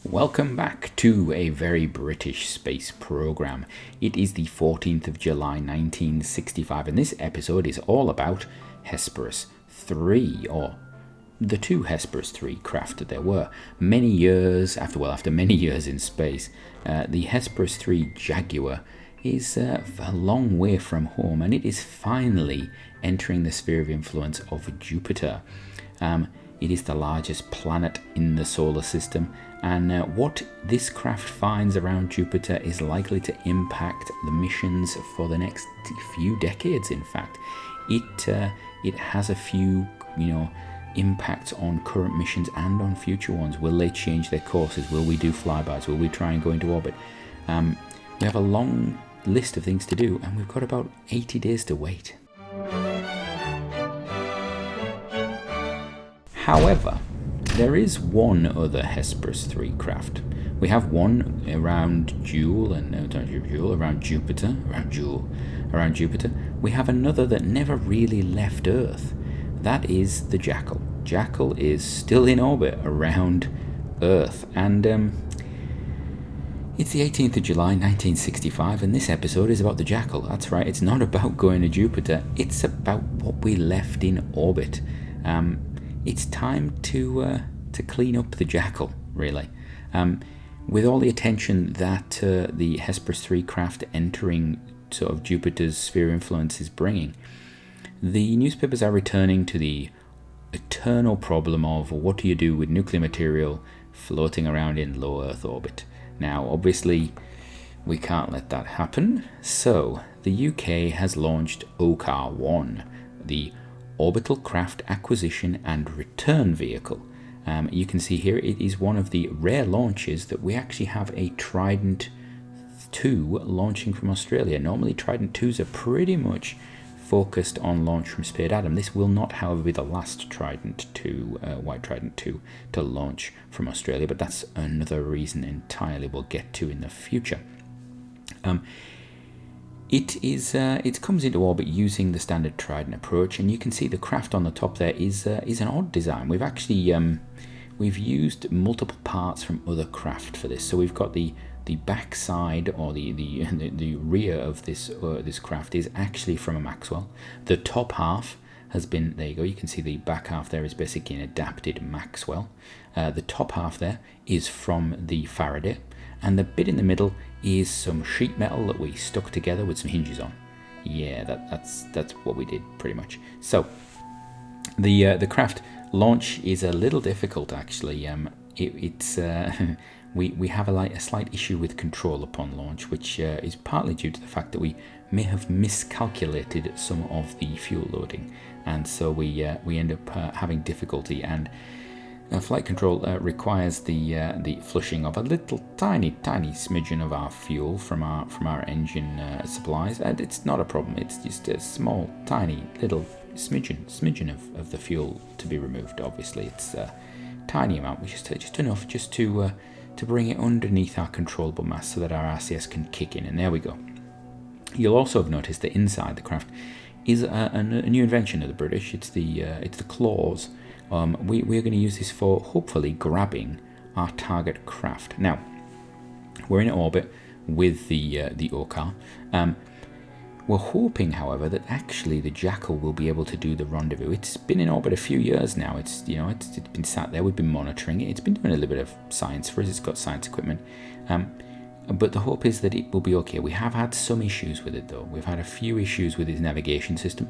Welcome back to a very British space program. It is the 14th of July 1965 and this episode is all about Hesperus 3, or the two Hesperus 3 craft that there were. After many years in space, the Hesperus 3 Jaguar is a long way from home and it is finally entering the sphere of influence of Jupiter. It is the largest planet in the solar system, and what this craft finds around Jupiter is likely to impact the missions for the next few decades. In fact, it has a few impacts on current missions and on future ones. Will they change their courses? Will we do flybys? Will we try and go into orbit? We have a long list of things to do, and we've got about 80 days to wait. However, there is one other Hesperus 3 craft. We have one around Jupiter. We have another that never really left Earth. That is the Jackal. Jackal is still in orbit around Earth, and it's the 18th of July 1965, and this episode is about the Jackal. That's right, it's not about going to Jupiter, it's about what we left in orbit. It's time to clean up the Jackal, really. With all the attention that the Hesperus 3 craft entering sort of Jupiter's sphere of influence is bringing, the newspapers are returning to the eternal problem of what do you do with nuclear material floating around in low Earth orbit. Now, obviously, we can't let that happen, so the UK has launched RP-1, the Orbital Craft Acquisition and Return Vehicle. You can see here it is one of the rare launches that we actually have a Trident 2 launching from Australia. Normally Trident 2s are pretty much focused on launch from Spade Adam. This will not, however, be the last Trident 2, White Trident 2, to launch from Australia, but that's another reason entirely we'll get to in the future. It comes into orbit using the standard Trident approach, and you can see the craft on the top there is an odd design. We've actually we've used multiple parts from other craft for this. So we've got the backside, or the rear of this craft is actually from a Maxwell. The top half has been, there you go, you can see the back half there is basically an adapted Maxwell. The top half there is from the Faraday, and the bit in the middle is some sheet metal that we stuck together with some hinges on. Yeah, that's what we did pretty much. So the craft launch is a little difficult actually. We have a slight issue with control upon launch, which is partly due to the fact that we may have miscalculated some of the fuel loading, and so we end up having difficulty, and flight control requires the flushing of a little tiny smidgen of our fuel from our engine supplies, and it's not a problem. It's just a small, tiny little smidgen of the fuel to be removed. Obviously, it's a tiny amount, which is just enough just to bring it underneath our controllable mass so that our RCS can kick in. And there we go. You'll also have noticed that inside the craft is a new invention of the British. It's the claws. We are going to use this for hopefully grabbing our target craft. Now, we're in orbit with the OCAR. We're hoping, however, that actually the Jackal will be able to do the rendezvous. It's been in orbit a few years now. It's been sat there. We've been monitoring it. It's been doing a little bit of science for us. It's got science equipment. But the hope is that it will be okay. We have had some issues with it, though. We've had a few issues with its navigation system.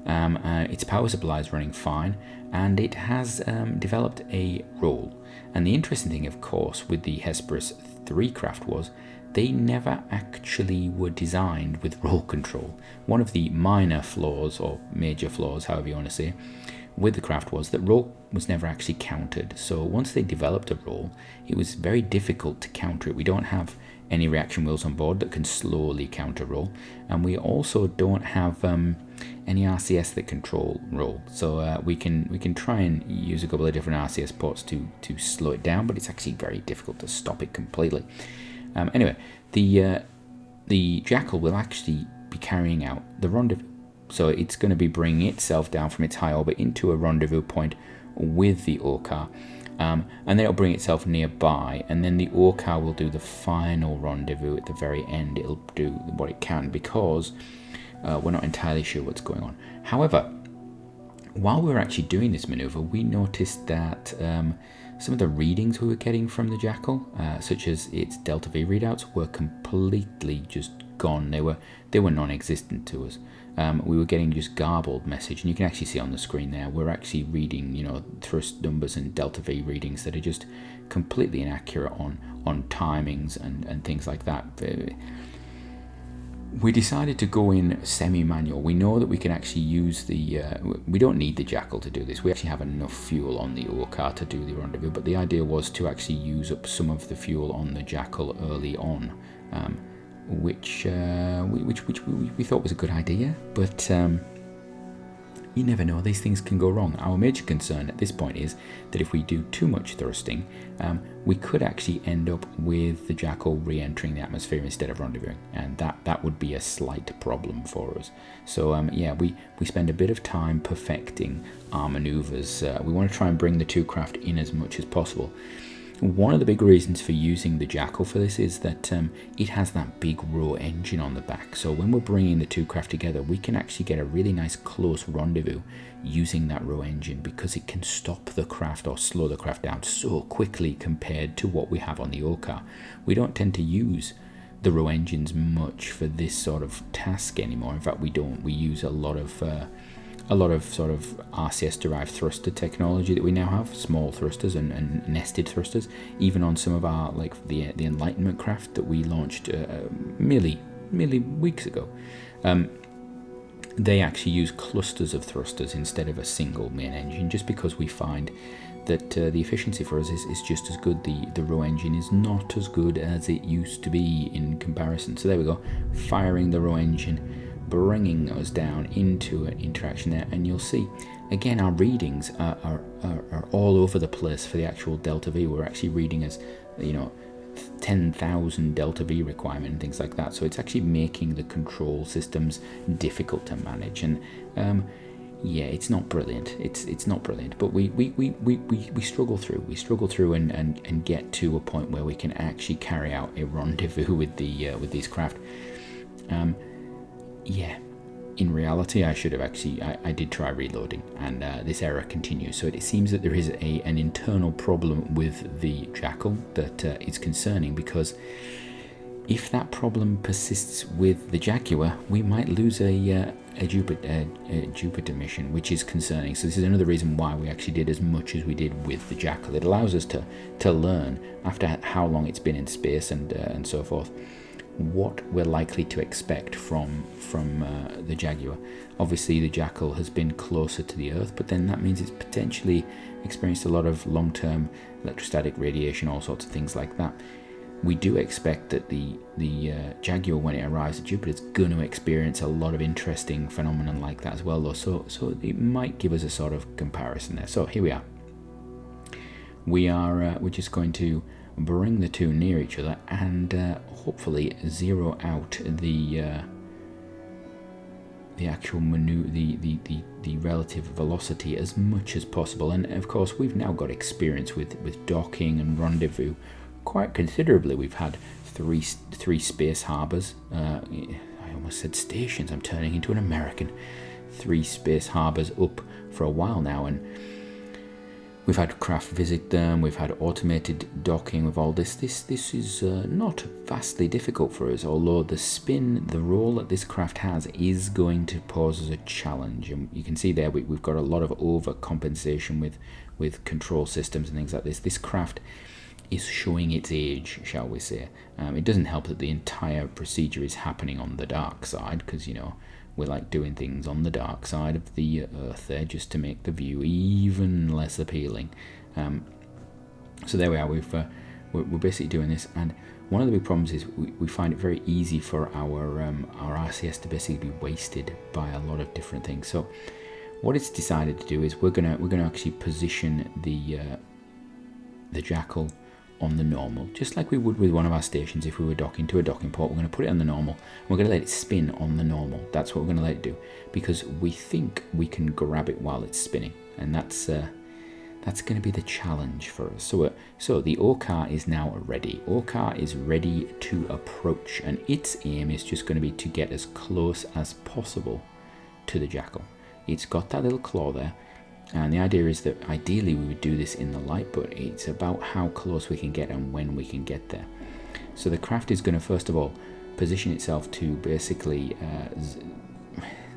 Its power supply is running fine, and it has developed a roll. And the interesting thing, of course, with the Hesperus 3 craft was they never actually were designed with roll control. One of the minor flaws, or major flaws, however you want to say, with the craft was that roll was never actually countered. So once they developed a roll, it was very difficult to counter it. We don't have any reaction wheels on board that can slowly counter roll, and we also don't have any RCS that control roll. So we can try and use a couple of different RCS ports to slow it down, but it's actually very difficult to stop it completely. Anyway, the Jackal will actually be carrying out the rendezvous. So it's going to be bringing itself down from its high orbit into a rendezvous point with the OCAR and then it'll bring itself nearby, and then the ORCAR will do the final rendezvous at the very end. It'll do what it can, because we're not entirely sure what's going on. However, while we were actually doing this maneuver, we noticed that some of the readings we were getting from the Jackal, such as its delta V readouts, were completely just gone. They were non-existent to us. We were getting just garbled message, and you can actually see on the screen there, we're actually reading, thrust numbers and delta V readings that are just completely inaccurate on timings and things like that. We decided to go in semi-manual. We know that we can actually use we don't need the Jackal to do this. We actually have enough fuel on the ORCAR to do the rendezvous, but the idea was to actually use up some of the fuel on the Jackal early on, which we thought was a good idea, but you never know, these things can go wrong. Our major concern at this point is that if we do too much thrusting, we could actually end up with the Jackal re-entering the atmosphere instead of rendezvousing, and that would be a slight problem for us. So yeah, we spend a bit of time perfecting our maneuvers. We want to try and bring the two craft in as much as possible. One of the big reasons for using the Jackal for this is that it has that big row engine on the back. So when we're bringing the two craft together, we can actually get a really nice close rendezvous using that row engine, because it can stop the craft or slow the craft down so quickly compared to what we have on the ORCAR. We don't tend to use the row engines much for this sort of task anymore. In fact, we don't. We use a lot of sort of RCS-derived thruster technology that we now have, small thrusters and nested thrusters, even on some of our, like the Enlightenment craft that we launched merely weeks ago. They actually use clusters of thrusters instead of a single main engine, just because we find that the efficiency for us is just as good. The row engine is not as good as it used to be in comparison. So there we go, firing the row engine, bringing us down into an interaction there, and you'll see again our readings are all over the place for the actual delta V. We're actually reading as 10,000 delta V requirement and things like that, so it's actually making the control systems difficult to manage. And yeah, it's not brilliant. It's not brilliant, but we struggle through and get to a point where we can actually carry out a rendezvous with these craft. Yeah, in reality, I should have actually, I did try reloading, and this error continues. So it seems that there is an internal problem with the Jackal that is concerning, because if that problem persists with the Jaguar, we might lose a Jupiter mission, which is concerning. So this is another reason why we actually did as much as we did with the Jackal. It allows us to learn, after how long it's been in space and so forth, what we're likely to expect from the Jaguar. Obviously the Jackal has been closer to the Earth, but then that means it's potentially experienced a lot of long-term electrostatic radiation, all sorts of things like that. We do expect that the Jaguar, when it arrives at Jupiter, is going to experience a lot of interesting phenomenon like that as well, though. So it might give us a sort of comparison there. So here we are. We're just going to bring the two near each other and hopefully zero out the actual the relative velocity as much as possible. And of course, we've now got experience with docking and rendezvous quite considerably. We've had three space harbors. I almost said stations. I'm turning into an American. 3 space harbors up for a while now, and we've had craft visit them, we've had automated docking with all this. This is not vastly difficult for us, although the role that this craft has is going to pose us a challenge. And you can see there we've got a lot of overcompensation with control systems and things like this. This craft is showing its age, shall we say. It doesn't help that the entire procedure is happening on the dark side, because we're like doing things on the dark side of the Earth there, just to make the view even less appealing. So there we are. We're basically doing this, and one of the big problems is we find it very easy for our RCS to basically be wasted by a lot of different things. So what it's decided to do is we're gonna actually position the Jackal on the normal, just like we would with one of our stations. If we were docking to a docking port, we're going to put it on the normal, and we're going to let it spin on the normal. That's what we're going to let it do, because we think we can grab it while it's spinning, and that's That's going to be the challenge for us. So the OCAR is now ready. OCAR is ready to approach, and its aim is just going to be to get as close as possible to the Jackal. It's got that little claw there, and the idea is that ideally we would do this in the light, but it's about how close we can get and when we can get there. So the craft is going to first of all position itself to basically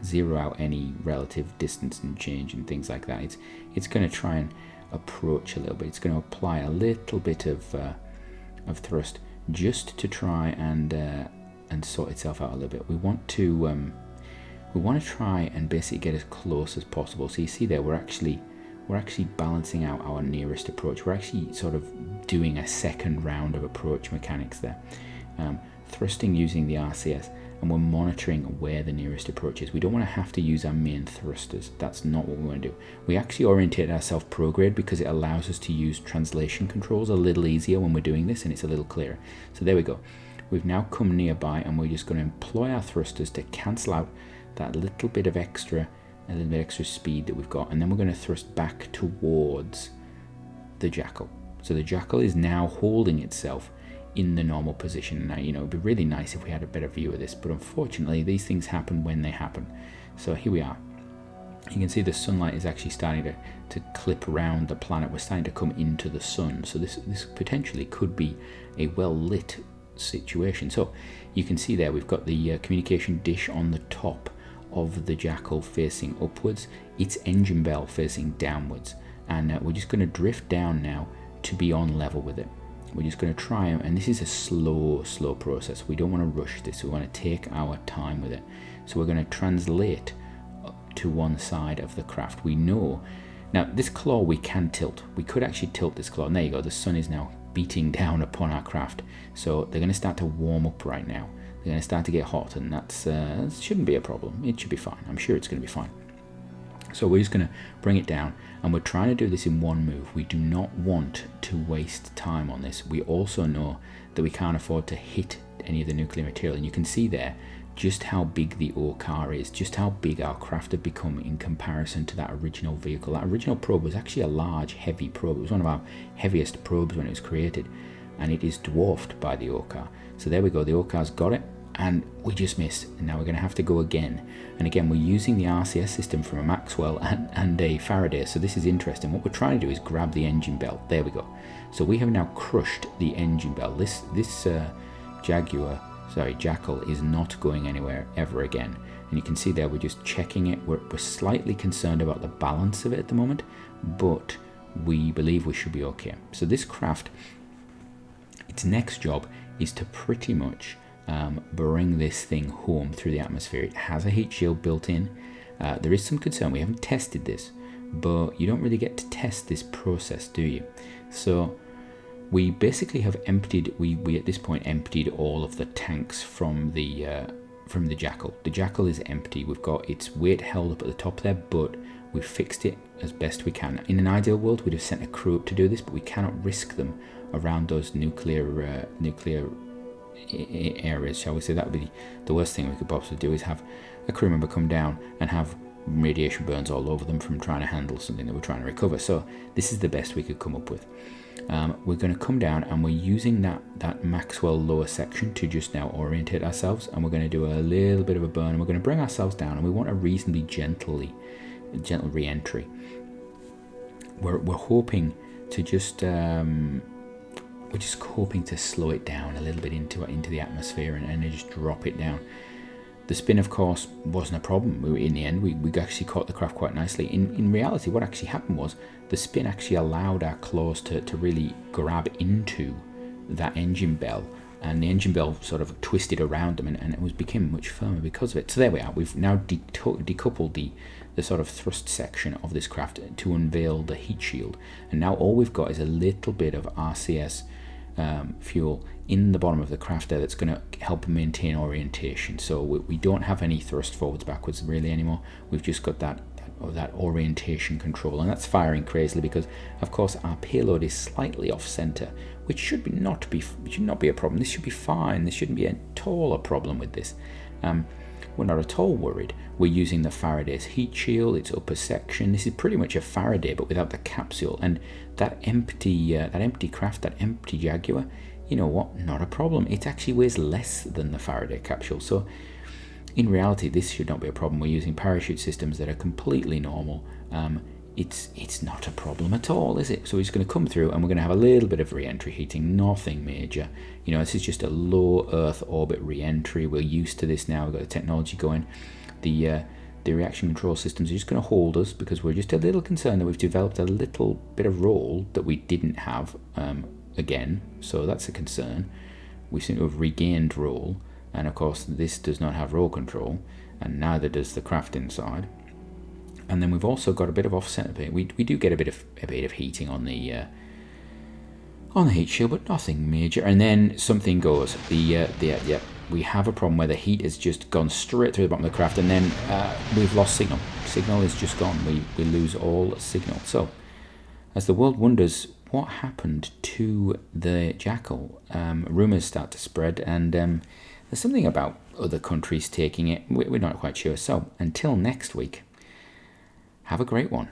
zero out any relative distance and change and things like that. It's going to try and approach a little bit. It's going to apply a little bit of thrust just to try and sort itself out a little bit. We want to try and basically get as close as possible. So you see there, we're actually balancing out our nearest approach. We're actually sort of doing a second round of approach mechanics there, thrusting using the RCS, and we're monitoring where the nearest approach is. We don't want to have to use our main thrusters. That's not what we want to do. We actually orientate ourselves prograde because it allows us to use translation controls a little easier when we're doing this, and it's a little clearer. So there we go. We've now come nearby, and we're just going to employ our thrusters to cancel out that little bit of extra speed that we've got, and then we're going to thrust back towards the Jackal. So the Jackal is now holding itself in the normal position. Now, it'd be really nice if we had a better view of this, but unfortunately these things happen when they happen. So here we are. You can see the sunlight is actually starting to clip around the planet. We're starting to come into the sun, so this potentially could be a well lit situation. So you can see there we've got the communication dish on the top of the Jackal facing upwards, its engine bell facing downwards, and we're just going to drift down now to be on level with it. We're just going to try, and this is a slow process. We don't want to rush this. We want to take our time with it. So we're going to translate to one side of the craft. We know now this claw we can tilt. We could actually tilt this claw. And there you go. The sun is now beating down upon our craft. So they're going to start to warm up right now. They're going to start to get hot, and that shouldn't be a problem. It should be fine. I'm sure it's going to be fine. So we're just going to bring it down, and we're trying to do this in one move. We do not want to waste time on this. We also know that we can't afford to hit any of the nuclear material, and you can see there just how big the OCAR is, just how big our craft have become in comparison to that original vehicle. That original probe was actually a large, heavy probe. It was one of our heaviest probes when it was created, and it is dwarfed by the OCAR. So there we go, the OCAR's got it, and we just missed. And now we're going to have to go again. And again, we're using the RCS system from a Maxwell and a Faraday, so this is interesting. What we're trying to do is grab the engine bell. There we go. So we have now crushed the engine bell. This Jackal is not going anywhere ever again. And you can see there we're just checking it. We're slightly concerned about the balance of it at the moment, but we believe we should be okay. So this craft, its next job is to pretty much bring this thing home through the atmosphere. It has a heat shield built in. There is some concern. We haven't tested this, but you don't really get to test this process, do you? So we basically have emptied, we at this point emptied all of the tanks from the Jackal. The Jackal is empty. We've got its weight held up at the top there, but we've fixed it as best we can. In an ideal world, we'd have sent a crew up to do this, but we cannot risk them around those nuclear areas, shall we say. That would be the worst thing we could possibly do, is have a crew member come down and have radiation burns all over them from trying to handle something that we're trying to recover. So this is the best we could come up with. We're going to come down, and we're using that Maxwell lower section to just now orientate ourselves, and we're going to do a little bit of a burn, and we're going to bring ourselves down, and we want a reasonably gentle re-entry. We're hoping to just we're just hoping to slow it down a little bit into the atmosphere and just drop it down. The spin, of course, wasn't a problem. In the end, we actually caught the craft quite nicely. In reality, what actually happened was the spin actually allowed our claws to really grab into that engine bell, and the engine bell sort of twisted around them, and it became much firmer because of it. So there we are. We've now decoupled the sort of thrust section of this craft to unveil the heat shield, and now all we've got is a little bit of RCS fuel in the bottom of the craft there that's going to help maintain orientation. So we don't have any thrust forwards backwards really anymore. We've just got that orientation control, and that's firing crazily because of course our payload is slightly off center, which should not be a problem. This should be fine. There shouldn't be at all a problem with this. we're not at all worried. We're using the Faraday's heat shield, its upper section. This is pretty much a Faraday, but without the capsule. And that empty craft, that empty Jaguar, you know what? Not a problem. It actually weighs less than the Faraday capsule. So in reality, this should not be a problem. We're using parachute systems that are completely normal. It's not a problem at all, is it? So it's going to come through and we're going to have a little bit of re-entry heating, nothing major. You know, this is just a low Earth orbit re-entry. We're used to this now. We've got the technology going. The reaction control systems are just going to hold us because we're just a little concerned that we've developed a little bit of roll that we didn't have again. So that's a concern. We seem to have regained roll. And of course, this does not have roll control, and neither does the craft inside. And then we've also got a bit of offset a bit. We do get a bit of heating on the heat shield, but nothing major. And then something goes. We have a problem where the heat has just gone straight through the bottom of the craft, and then we've lost signal. Signal is just gone. We lose all signal. So, as the world wonders what happened to the Jackal, rumours start to spread, and there's something about other countries taking it. We're not quite sure. So, until next week, have a great one.